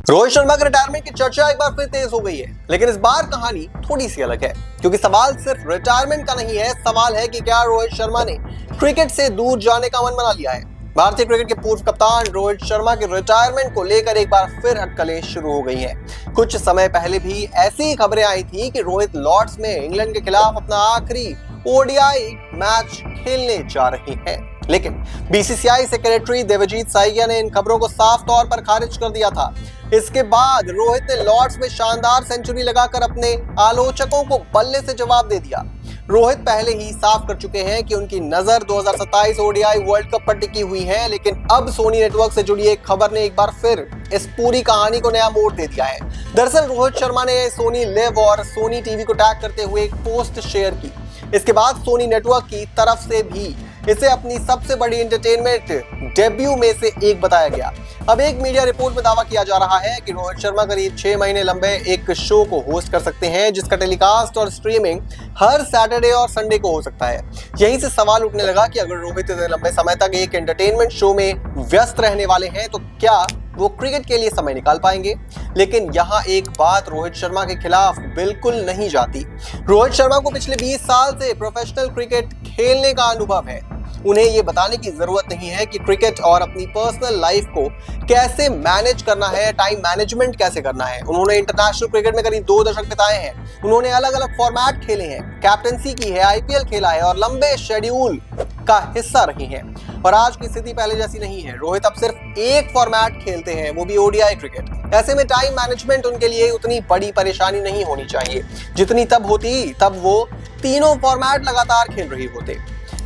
रोहित शर्मा के रिटायरमेंट की चर्चा एक बार फिर तेज हो गई है, लेकिन इस बार कहानी थोड़ी सी अलग है, क्योंकि सवाल सिर्फ रिटायरमेंट का नहीं है। सवाल है कि क्या रोहित शर्मा ने क्रिकेट से दूर जाने का मन बना लिया है। भारतीय क्रिकेट के पूर्व कप्तान रोहित शर्मा के रिटायरमेंट को लेकर एक बार फिर अटकलें शुरू हो गई हैं। कुछ समय पहले भी ऐसी खबरें आई थी कि रोहित लॉर्ड्स में इंग्लैंड के खिलाफ अपना आखिरी ओडीआई मैच खेलने जा रहे हैं, लेकिन बीसीसीआई सेक्रेटरी देवजीत साहिया ने इन खबरों को साफ तौर पर खारिज कर दिया था। इसके बाद रोहित ने लॉर्ड्स में शानदार सेंचुरी लगाकर अपने आलोचकों को बल्ले से जवाब दे दिया। रोहित पहले ही साफ कर चुके हैं कि उनकी नजर 2027 ओडीआई वर्ल्ड कप पर टिकी हुई है, लेकिन अब सोनी नेटवर्क से जुड़ी एक खबर ने एक बार फिर इस पूरी कहानी को नया मोड़ दे दिया है। दरअसल रोहित शर्मा ने सोनी लिव और सोनी टीवी को टैग करते हुए एक पोस्ट शेयर की। इसके बाद सोनी नेटवर्क की तरफ से भी इसे अपनी सबसे बड़ी एंटरटेनमेंट डेब्यू में से एक बताया गया। अब एक मीडिया रिपोर्ट में दावा किया जा रहा है कि रोहित शर्मा करीब 6 महीने लंबे एक शो को होस्ट कर सकते हैं, जिसका टेलीकास्ट और स्ट्रीमिंग हर सैटरडे और संडे को हो सकता है। यहीं से सवाल उठने लगा कि अगर रोहित इतने लंबे समय तक एक एंटरटेनमेंट शो में व्यस्त रहने वाले हैं, तो क्या वो क्रिकेट के लिए समय निकाल पाएंगे। लेकिन यहाँ एक बात रोहित शर्मा के खिलाफ बिल्कुल नहीं जाती। रोहित शर्मा को पिछले 20 साल से प्रोफेशनल क्रिकेट खेलने का अनुभव है। उन्हें ये बताने की जरूरत नहीं है कि क्रिकेट और अपनी पर्सनल लाइफ को कैसे मैनेज करना है, टाइम मैनेजमेंट कैसे करना है। उन्होंने इंटरनेशनल क्रिकेट में करीब 2 दशक बिताए हैं। उन्होंने अलग अलग फॉर्मेट खेले हैं, कैप्टनसी की है, आईपीएल खेला है और लंबे शेड्यूल का हिस्सा रहे हैं। और आज की स्थिति पहले जैसी नहीं है। रोहित अब सिर्फ एक फॉर्मेट खेलते हैं, वो भी ओडीआई क्रिकेट। ऐसे में टाइम मैनेजमेंट उनके लिए उतनी बड़ी परेशानी नहीं होनी चाहिए जितनी तब होती तब वो तीनों फॉर्मेट लगातार खेल रहे होते।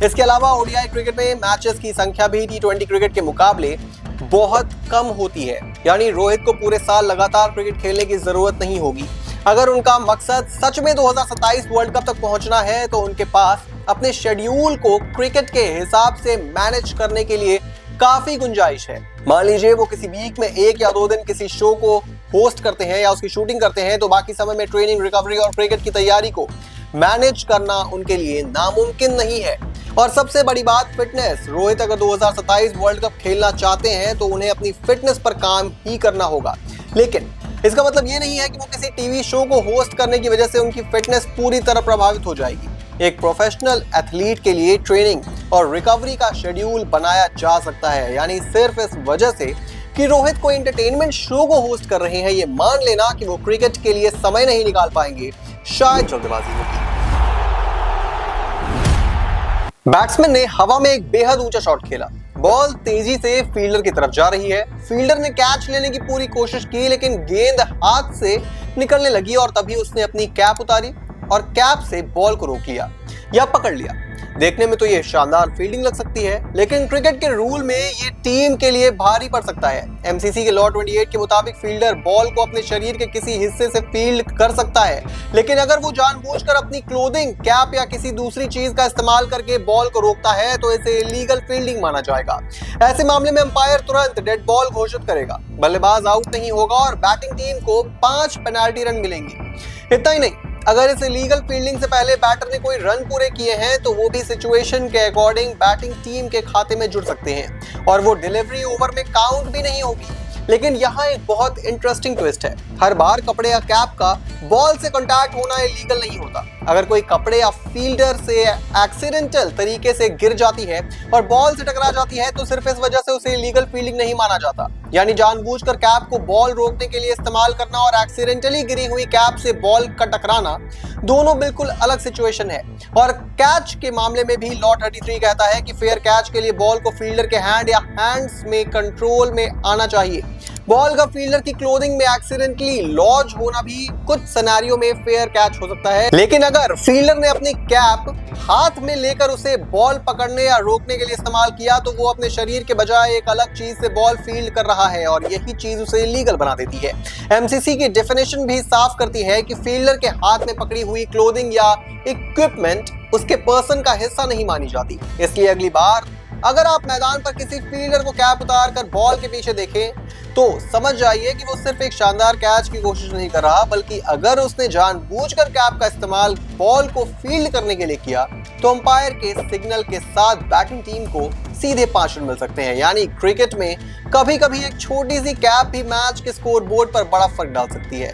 इसके अलावा ओडीआई क्रिकेट में मैचेस की संख्या भी टी20 क्रिकेट के मुकाबले बहुत कम होती है, यानी रोहित को पूरे साल लगातार क्रिकेट खेलने की जरूरत नहीं होगी। अगर उनका मकसद सच में 2027 वर्ल्ड कप तक पहुंचना है, तो उनके पास अपने शेड्यूल को क्रिकेट के हिसाब से मैनेज करने के लिए काफी गुंजाइश है। मान लीजिए वो किसी वीक में 1 या 2 दिन किसी शो को होस्ट करते हैं या उसकी शूटिंग करते हैं, तो बाकी समय में ट्रेनिंग, रिकवरी और क्रिकेट की तैयारी को मैनेज करना उनके लिए नामुमकिन नहीं है। और सबसे बड़ी बात फिटनेस। रोहित अगर 2027 वर्ल्ड कप खेलना चाहते हैं, तो उन्हें अपनी फिटनेस पर काम ही करना होगा। लेकिन इसका मतलब ये नहीं है कि वो किसी टीवी शो को होस्ट करने की वजह से उनकी फिटनेस पूरी तरह प्रभावित हो जाएगी। एक प्रोफेशनल एथलीट के लिए ट्रेनिंग और रिकवरी का शेड्यूल बनाया जा सकता है, यानी सिर्फ इस वजह से कि रोहित को एंटरटेनमेंट शो को होस्ट कर रहे हैं, ये मान लेना कि वो क्रिकेट के लिए समय नहीं निकाल पाएंगे, शायद जल्दबाजी होगी। बैट्समैन ने हवा में एक बेहद ऊंचा शॉट खेला। बॉल तेजी से फील्डर की तरफ जा रही है। फील्डर ने कैच लेने की पूरी कोशिश की, लेकिन गेंद हाथ से निकलने लगी और तभी उसने अपनी कैप उतारी और कैप से बॉल को रोक लिया या पकड़ लिया। देखने में तो ये शानदार फील्डिंग लग सकती है, लेकिन क्रिकेट के रूल में ये टीम के लिए भारी पड़ सकता है। एमसीसी के लॉ 28 के मुताबिक फील्डर बॉल को अपने शरीर के किसी हिस्से से फील्ड कर सकता है, लेकिन अगर वो जानबूझकर अपनी क्लोथिंग, कैप या किसी दूसरी चीज का इस्तेमाल करके बॉल को रोकता है, तो इसे इलीगल फील्डिंग माना जाएगा। ऐसे मामले में अंपायर तुरंत डेड बॉल घोषित करेगा, बल्लेबाज आउट नहीं होगा और बैटिंग टीम को 5 पेनाल्टी रन मिलेंगे। इतना ही नहीं, अगर इस इलीगल फील्डिंग से पहले बैटर ने कोई रन पूरे किए हैं, तो वो भी सिचुएशन के अकॉर्डिंग बैटिंग टीम के खाते में जुड़ सकते हैं और वो डिलीवरी ओवर में काउंट भी नहीं होगी। लेकिन यहाँ एक बहुत इंटरेस्टिंग ट्विस्ट है। हर बार कपड़े या कैप का बॉल से कांटेक्ट होना इलीगल नहीं होता। अगर कोई कपड़े या फील्डर से एक्सीडेंटल तरीके से गिर जाती है और बॉल से टकरा जाती है, तो सिर्फ इस वजह से उसे इलीगल फील्डिंग नहीं माना जाता। यानी जानबूझकर कैप को बॉल रोकने के लिए इस्तेमाल करना और एक्सीडेंटली गिरी हुई कैप से बॉल का टकराना, दोनों बिल्कुल अलग सिचुएशन है। और कैच के मामले में भी लॉ 33 कहता है कि फेयर कैच के लिए बॉल को फील्डर के हैंड या हैंड्स में कंट्रोल में आना चाहिए। बॉल का फील्डर की क्लोथिंग में एक्सीडेंटली लॉज होना भी कुछ सिनेरियो में फेयर कैच हो सकता है, लेकिन अगर फील्डर ने अपनी कैप हाथ में लेकर उसे बॉल पकड़ने या रोकने के लिए इस्तेमाल किया, तो वो अपने शरीर के बजाय एक अलग चीज से बॉल फील्ड कर रहा है और यही चीज उसे इलीगल बना देती है। एमसीसी की डेफिनेशन भी साफ करती है कि फील्डर के हाथ में पकड़ी हुई क्लोथिंग या इक्विपमेंट उसके पर्सन का हिस्सा नहीं मानी जाती। इसलिए अगली बार अगर आप मैदान पर किसी फील्डर को कैप उतार कर बॉल के पीछे देखें तो समझ जाइए कि वो सिर्फ एक शानदार कैच की कोशिश नहीं कर रहा, बल्कि अगर उसने जानबूझकर कैप का इस्तेमाल बॉल को फील्ड करने के लिए किया तो अंपायर के सिग्नल के साथ बैटिंग टीम को सीधे 5 रन मिल सकते हैं। यानी क्रिकेट में कभी कभी एक छोटी सी कैप भी मैच के स्कोर बोर्ड पर बड़ा फर्क डाल सकती है।